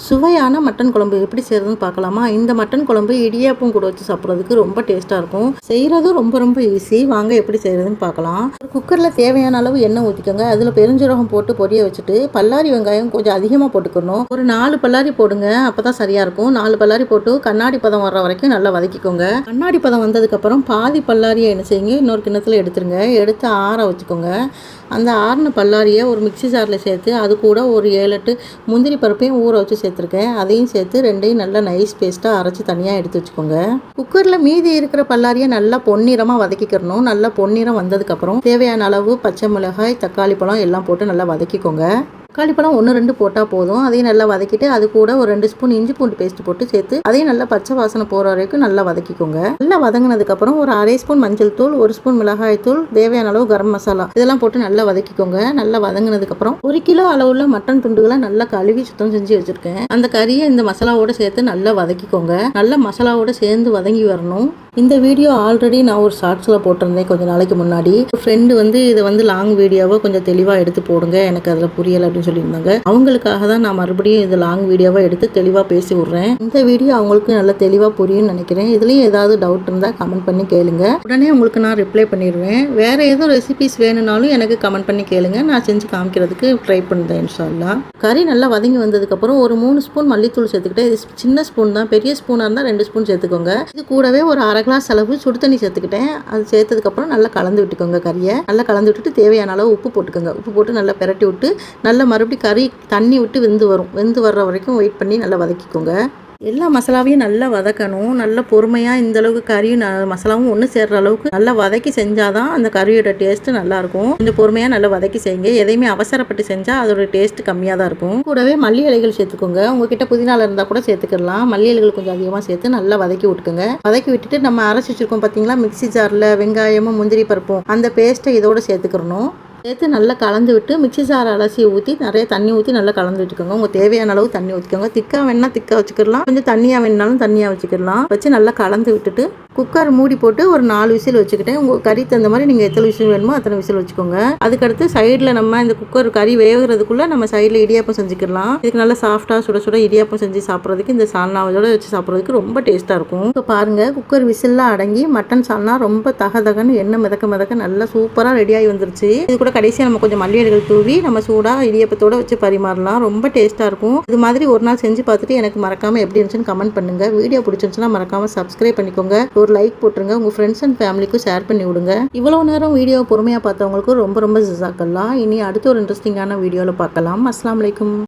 சுவையான மட்டன் குழம்பு எப்படி செய்யறதுன்னு பார்க்கலாமா? இந்த மட்டன் குழம்பு இடியாப்பம் கூட வச்சு சாப்பிட்றதுக்கு ரொம்ப டேஸ்ட்டாக இருக்கும். செய்கிறதும் ரொம்ப ரொம்ப ஈஸி. வாங்க எப்படி செய்கிறதுன்னு பார்க்கலாம். ஒரு குக்கரில் தேவையான அளவு எண்ணெய் ஊற்றிக்கோங்க. அதில் பெருஞ்சீரகம் போட்டு பொரிய வச்சுட்டு பல்லாரி வெங்காயம் கொஞ்சம் அதிகமாக போட்டுக்கணும். ஒரு 4 பல்லாரி போடுங்க, அப்போ தான் சரியாக இருக்கும். 4 பல்லாரி போட்டு கண்ணாடி பதம் வர்ற வரைக்கும் நல்லா வதக்கிக்கோங்க. கண்ணாடி பதம் வந்ததுக்கப்புறம் பாதி பல்லாரியை என்ன செய்யுங்க, இன்னொரு கிண்ணத்தில் எடுத்துருங்க. எடுத்து ஆற வச்சுக்கோங்க. அந்த ஆறின பல்லாரியை ஒரு மிக்சி ஜாரில் சேர்த்து அது கூட ஒரு 7-8 முந்திரி பருப்பையும் ஊற வச்சு சேர்த்துருக்கேன். அதையும் சேர்த்து ரெண்டையும் நல்லா நைஸ் பேஸ்ட்டாக அரைச்சி தனியாக எடுத்து வச்சுக்கோங்க. குக்கரில் மீதி இருக்கிற பல்லாரியை நல்லா பொன்னிறமாக வதக்கிக்கிறணும். நல்லா பொன்னிறம் வந்ததுக்கப்புறம் தேவையான அளவு பச்சை மிளகாய், தக்காளி பழம் எல்லாம் போட்டு நல்லா வதக்கிக்கோங்க. தக்காளி பழம் 1-2 போட்டால் போதும். அதையும் நல்லா வதக்கிட்டு அது கூட ஒரு 2 ஸ்பூன் இஞ்சி பூண்டு பேஸ்ட் போட்டு சேர்த்து அதையும் நல்லா பச்சை வாசனை போகிற வரைக்கும் நல்லா வதக்கிக்கோங்க. நல்லா வதங்கினதுக்கப்புறம் ஒரு 1/2 ஸ்பூன் மஞ்சள் தூள், 1 ஸ்பூன் மிளகாய் தூள், தேவையான அளவு கரம் மசாலா இதெல்லாம் போட்டு நல்லா வதக்கிக்கோங்க. நல்லா வதங்கினதுக்கப்புறம் 1 கிலோ அளவுள்ள மட்டன் துண்டுகளை நல்லா கழுவி சுத்தம் செஞ்சு வச்சுருக்கேன். அந்த கறியை இந்த மசாலாவோட சேர்த்து நல்லா வதக்கிக்கோங்க. நல்லா மசாலாவோட சேர்ந்து வதங்கி வரணும். இந்த வீடியோ ஆல்ரெடி நான் ஒரு ஷார்ட்ஸில் போட்டிருந்தேன் கொஞ்சம் நாளைக்கு முன்னாடி. ஃப்ரெண்டு இதை லாங் வீடியோவை கொஞ்சம் தெளிவாக எடுத்து போடுங்க, எனக்கு அதில் புரியலை அப்படின்னு சொல்லியிருந்தாங்க. அவங்களுக்காக தான் நான் மறுபடியும் இது லாங் வீடியோவை எடுத்து தெளிவாக பேசி விட்றேன். இந்த வீடியோ அவங்களுக்கு நல்லா தெளிவாக புரியும்னு நினைக்கிறேன். இதுலேயும் ஏதாவது டவுட் இருந்தால் கமெண்ட் பண்ணி கேளுங்க, உடனே உங்களுக்கு நான் ரிப்ளை பண்ணிடுவேன். வேறு எதுவும் ரெசிபிஸ் வேணும்னாலும் எனக்கு கமெண்ட் பண்ணி கேளுங்க, நான் செஞ்சு காமிக்கிறதுக்கு ட்ரை பண்ணுறேன் இன்ஷா அல்லாஹ். கறி நல்லா வதங்கி வந்ததுக்கப்புறம் ஒரு 3 ஸ்பூன் மல்லித்தூள் சேர்த்துக்கிட்டேன். இது சின்ன ஸ்பூன் தான், பெரிய ஸ்பூனாக இருந்தால் 2 ஸ்பூன் சேர்த்துக்கோங்க. இது கூடவே ஒரு 1/2 கிளாஸ் அளவு சுடு தண்ணி சேர்த்துக்கிட்டேன். அது சேர்த்ததுக்கப்புறம் நல்லா கலந்து விட்டுக்கோங்க. கறியை நல்லா கலந்து விட்டுட்டு தேவையான அளவு உப்பு போட்டுக்கோங்க. உப்பு போட்டு நல்லா பெரட்டி விட்டு நல்லா மறுபடியும் கறி தண்ணி விட்டு வெந்து வர்ற வரைக்கும் வெயிட் பண்ணி நல்லா வதக்கிக்கோங்க. எல்லா மசாலாவையும் நல்லா வதக்கணும். நல்லா பொறுமையாக இந்தளவுக்கு கறியும் மசாலாவும் ஒன்று சேர்ற அளவுக்கு நல்லா வதக்கி செஞ்சால் தான் அந்த கறியோட டேஸ்ட்டு நல்லாயிருக்கும். கொஞ்சம் பொறுமையாக நல்லா வதக்கி செய்யுங்க. எதையுமே அவசரப்பட்டு செஞ்சால் அதோட டேஸ்ட்டு கம்மியாக தான் இருக்கும். கூடவே மல்லி இலைகள் சேர்த்துக்கோங்க. உங்ககிட்ட புதினால இருந்தால் கூட சேர்த்துக்கலாம். மல்லி இலைகள் கொஞ்சம் அதிகமாக சேர்த்து நல்லா வதக்கி விட்டுக்கோங்க. வதக்கி விட்டுட்டு நம்ம அரைச்சி வச்சுருக்கோம் பார்த்தீங்களா மிக்சி ஜாரில் வெங்காயமும் முந்திரி பருப்பும், அந்த பேஸ்ட்டை இதோடு சேர்த்துக்கிறணும். சேர்த்து நல்லா கலந்து விட்டு மிக்சி ஜார் அலசி ஊற்றி நிறைய தண்ணி ஊற்றி நல்லா கலந்து வச்சுக்கோங்க. உங்கள் தேவையான அளவு தண்ணி ஊற்றிக்கோங்க. திக்காக வேணால் திக்காக வச்சுக்கலாம், கொஞ்சம் தண்ணியாக வேணுனாலும் தண்ணியாக வச்சுக்கலாம். வச்சு நல்லா கலந்து விட்டுட்டு குக்கர் மூடி போட்டு ஒரு 4 விசில் வச்சுக்கிட்டேன். உங்கள் கறி தகுந்த மாதிரி நீங்கள் எத்தனை விசில் வேணுமோ அத்தனை விசில் வச்சுக்கோங்க. அதுக்கடுத்து சைடில் நம்ம இந்த குக்கர் கறி வேகிறதுக்குள்ளே நம்ம சைடில் இடியாப்பம் செஞ்சுக்கலாம். இதுக்கு நல்லா சாஃப்டாக சுட சுட இடியாப்பம் செஞ்சு சாப்பிட்றதுக்கு இந்த சால்னாவோட வச்சு சாப்பிட்றதுக்கு ரொம்ப டேஸ்ட்டாக இருக்கும். இப்போ பாருங்கள், குக்கர் விசில்லாம் அடங்கி மட்டன் சால்னா ரொம்ப தகன்னு எண்ணெய் மிதக்க நல்லா சூப்பராக ரெடியாகி வந்துருச்சு. இது கூட கடைசியாக நம்ம கொஞ்சம் மல்லி இலைகள் தூவி நம்ம சூடாக இடியாப்பத்தோடு வச்சு பரிமாறலாம். ரொம்ப டேஸ்ட்டாக இருக்கும். இது மாதிரி ஒரு நாள் செஞ்சு பார்த்துட்டு எனக்கு மறக்காமல் எப்படி இருந்துச்சுன்னு கமெண்ட் பண்ணுங்கள். வீடியோ பிடிச்சிருந்துச்சுன்னா மறக்காமல் சப்ஸ்கிரைப் பண்ணிக்கோங்க. ஒரு லைக் போட்டுருங்க. உங்கள் ஃப்ரெண்ட்ஸ் அண்ட் ஃபேமிலிக்கும் ஷேர் பண்ணி விடுங்க. இவ்வளோ நேரம் வீடியோ பொறுமையாக பார்த்தவங்களுக்கு ரொம்ப ரொம்ப ஜஸாக்கல்லாஹ். இனி அடுத்த ஒரு இன்ட்ரெஸ்டிங்கான வீடியோவில் பார்க்கலாம். அஸ்ஸலாமு அலைக்கும்.